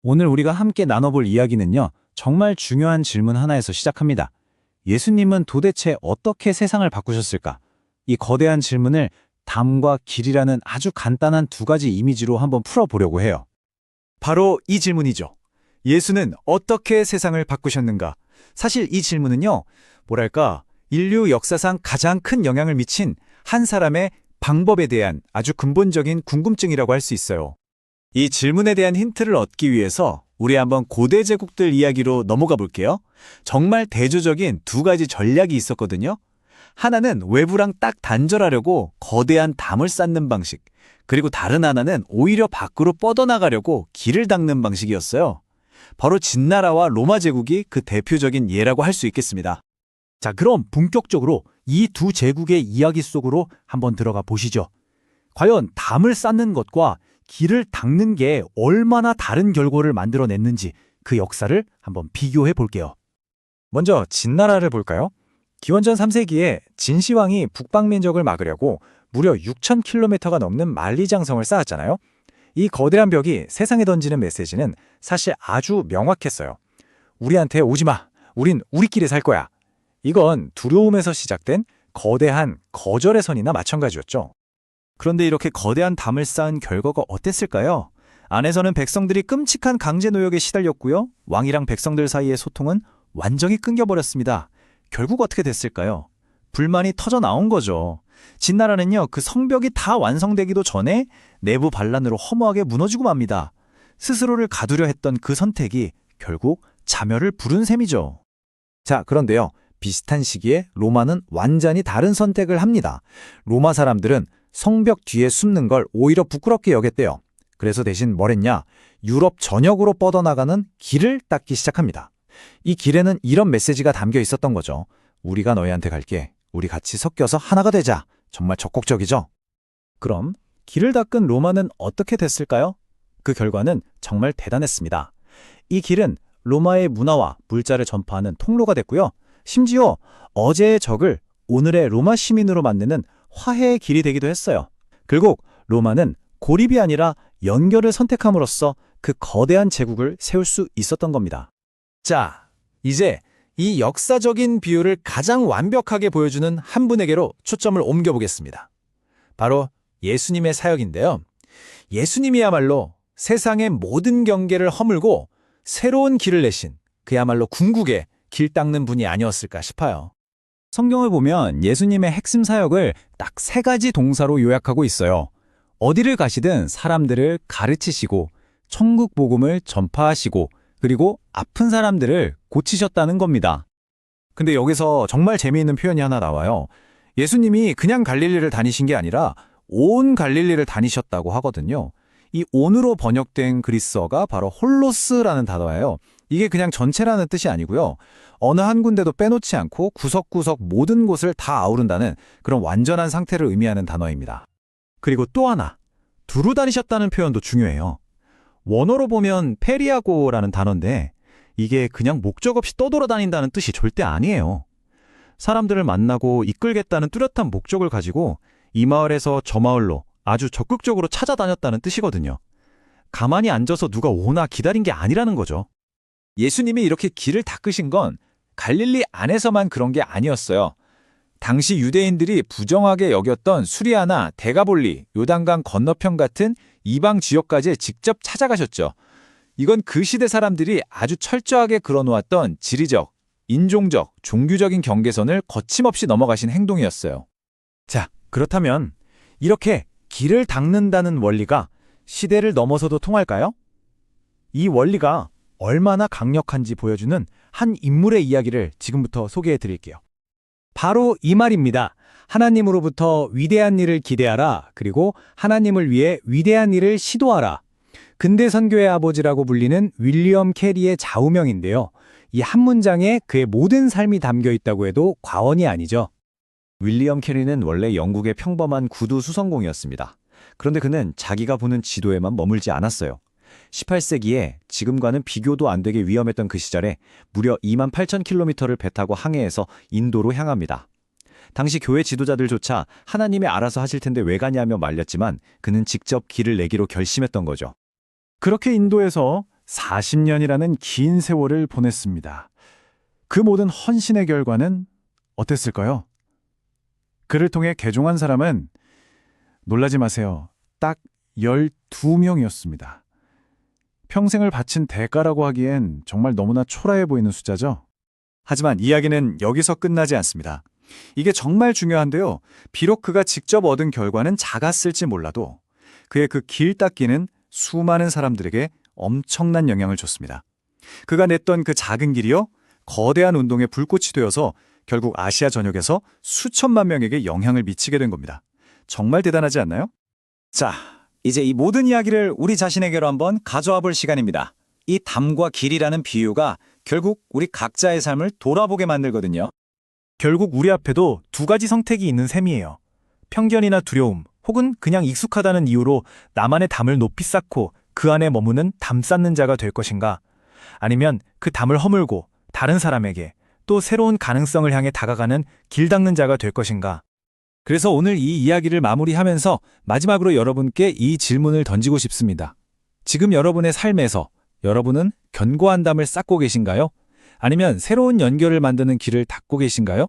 오늘 우리가 함께 나눠볼 이야기는요, 정말 중요한 질문 하나에서 시작합니다. 예수님은 도대체 어떻게 세상을 바꾸셨을까? 이 거대한 질문을 담과 길이라는 아주 간단한 두 가지 이미지로 한번 풀어보려고 해요. 바로 이 질문이죠. 예수는 어떻게 세상을 바꾸셨는가? 사실 이 질문은요, 뭐랄까, 인류 역사상 가장 큰 영향을 미친 한 사람의 방법에 대한 아주 근본적인 궁금증이라고 할 수 있어요. 이 질문에 대한 힌트를 얻기 위해서 우리 한번 고대 제국들 이야기로 넘어가 볼게요. 정말 대조적인 두 가지 전략이 있었거든요. 하나는 외부랑 딱 단절하려고 거대한 담을 쌓는 방식, 그리고 다른 하나는 오히려 밖으로 뻗어나가려고 길을 닦는 방식이었어요. 바로 진나라와 로마 제국이 그 대표적인 예라고 할 수 있겠습니다. 자, 그럼 본격적으로 이 두 제국의 이야기 속으로 한번 들어가 보시죠. 과연 담을 쌓는 것과 길을 닦는 게 얼마나 다른 결과를 만들어냈는지 그 역사를 한번 비교해 볼게요. 먼저 진나라를 볼까요? 기원전 3세기에 진시황이 북방 민족을 막으려고 무려 6,000km가 넘는 만리장성을 쌓았잖아요. 이 거대한 벽이 세상에 던지는 메시지는 사실 아주 명확했어요. 우리한테 오지 마. 우린 우리끼리 살 거야. 이건 두려움에서 시작된 거대한 거절의 선이나 마찬가지였죠. 그런데 이렇게 거대한 담을 쌓은 결과가 어땠을까요? 안에서는 백성들이 끔찍한 강제 노역에 시달렸고요. 왕이랑 백성들 사이의 소통은 완전히 끊겨버렸습니다. 결국 어떻게 됐을까요? 불만이 터져 나온 거죠. 진나라는요, 그 성벽이 다 완성되기도 전에 내부 반란으로 허무하게 무너지고 맙니다. 스스로를 가두려 했던 그 선택이 결국 자멸을 부른 셈이죠. 자, 그런데요, 비슷한 시기에 로마는 완전히 다른 선택을 합니다. 로마 사람들은 성벽 뒤에 숨는 걸 오히려 부끄럽게 여겼대요. 그래서 대신 뭘 했냐? 유럽 전역으로 뻗어나가는 길을 닦기 시작합니다. 이 길에는 이런 메시지가 담겨 있었던 거죠. 우리가 너희한테 갈게. 우리 같이 섞여서 하나가 되자. 정말 적극적이죠? 그럼 길을 닦은 로마는 어떻게 됐을까요? 그 결과는 정말 대단했습니다. 이 길은 로마의 문화와 물자를 전파하는 통로가 됐고요. 심지어 어제의 적을 오늘의 로마 시민으로 만드는 화해의 길이 되기도 했어요. 결국 로마는 고립이 아니라 연결을 선택함으로써 그 거대한 제국을 세울 수 있었던 겁니다. 자, 이제 이 역사적인 비유를 가장 완벽하게 보여주는 한 분에게로 초점을 옮겨보겠습니다. 바로 예수님의 사역인데요. 예수님이야말로 세상의 모든 경계를 허물고 새로운 길을 내신 그야말로 궁극의 길 닦는 분이 아니었을까 싶어요. 성경을 보면 예수님의 핵심 사역을 딱 세 가지 동사로 요약하고 있어요. 어디를 가시든 사람들을 가르치시고 천국 복음을 전파하시고 그리고 아픈 사람들을 고치셨다는 겁니다. 근데 여기서 정말 재미있는 표현이 하나 나와요. 예수님이 그냥 갈릴리를 다니신 게 아니라 온 갈릴리를 다니셨다고 하거든요. 이 온으로 번역된 그리스어가 바로 홀로스라는 단어예요. 이게 그냥 전체라는 뜻이 아니고요. 어느 한 군데도 빼놓지 않고 구석구석 모든 곳을 다 아우른다는 그런 완전한 상태를 의미하는 단어입니다. 그리고 또 하나, 두루 다니셨다는 표현도 중요해요. 원어로 보면 페리아고라는 단어인데 이게 그냥 목적 없이 떠돌아다닌다는 뜻이 절대 아니에요. 사람들을 만나고 이끌겠다는 뚜렷한 목적을 가지고 이 마을에서 저 마을로 아주 적극적으로 찾아다녔다는 뜻이거든요. 가만히 앉아서 누가 오나 기다린 게 아니라는 거죠. 예수님이 이렇게 길을 닦으신 건 갈릴리 안에서만 그런 게 아니었어요. 당시 유대인들이 부정하게 여겼던 수리아나 데가볼리, 요단강 건너편 같은 이방 지역까지 직접 찾아가셨죠. 이건 그 시대 사람들이 아주 철저하게 그려놓았던 지리적, 인종적, 종교적인 경계선을 거침없이 넘어가신 행동이었어요. 자, 그렇다면 이렇게 길을 닦는다는 원리가 시대를 넘어서도 통할까요? 이 원리가 얼마나 강력한지 보여주는 한 인물의 이야기를 지금부터 소개해 드릴게요. 바로 이 말입니다. 하나님으로부터 위대한 일을 기대하라. 그리고 하나님을 위해 위대한 일을 시도하라. 근대 선교의 아버지라고 불리는 윌리엄 캐리의 좌우명인데요. 이 한 문장에 그의 모든 삶이 담겨 있다고 해도 과언이 아니죠. 윌리엄 캐리는 원래 영국의 평범한 구두 수성공이었습니다. 그런데 그는 자기가 보는 지도에만 머물지 않았어요. 18세기에 지금과는 비교도 안 되게 위험했던 그 시절에 무려 28,000km를 배 타고 항해해서 인도로 향합니다. 당시 교회 지도자들조차 하나님이 알아서 하실 텐데 왜 가냐며 말렸지만 그는 직접 길을 내기로 결심했던 거죠. 그렇게 인도에서 40년이라는 긴 세월을 보냈습니다. 그 모든 헌신의 결과는 어땠을까요? 그를 통해 개종한 사람은 놀라지 마세요. 딱 12명이었습니다. 평생을 바친 대가라고 하기엔 정말 너무나 초라해 보이는 숫자죠. 하지만 이야기는 여기서 끝나지 않습니다. 이게 정말 중요한데요. 비록 그가 직접 얻은 결과는 작았을지 몰라도 그의 그 길 닦기는 수많은 사람들에게 엄청난 영향을 줬습니다. 그가 냈던 그 작은 길이요, 거대한 운동의 불꽃이 되어서 결국 아시아 전역에서 수천만 명에게 영향을 미치게 된 겁니다. 정말 대단하지 않나요? 자, 이제 이 모든 이야기를 우리 자신에게로 한번 가져와 볼 시간입니다. 이 담과 길이라는 비유가 결국 우리 각자의 삶을 돌아보게 만들거든요. 결국 우리 앞에도 두 가지 선택이 있는 셈이에요. 편견이나 두려움, 혹은 그냥 익숙하다는 이유로 나만의 담을 높이 쌓고 그 안에 머무는 담 쌓는 자가 될 것인가? 아니면 그 담을 허물고 다른 사람에게 또 새로운 가능성을 향해 다가가는 길 닦는 자가 될 것인가? 그래서 오늘 이 이야기를 마무리하면서 마지막으로 여러분께 이 질문을 던지고 싶습니다. 지금 여러분의 삶에서 여러분은 견고한 담을 쌓고 계신가요? 아니면 새로운 연결을 만드는 길을 닦고 계신가요?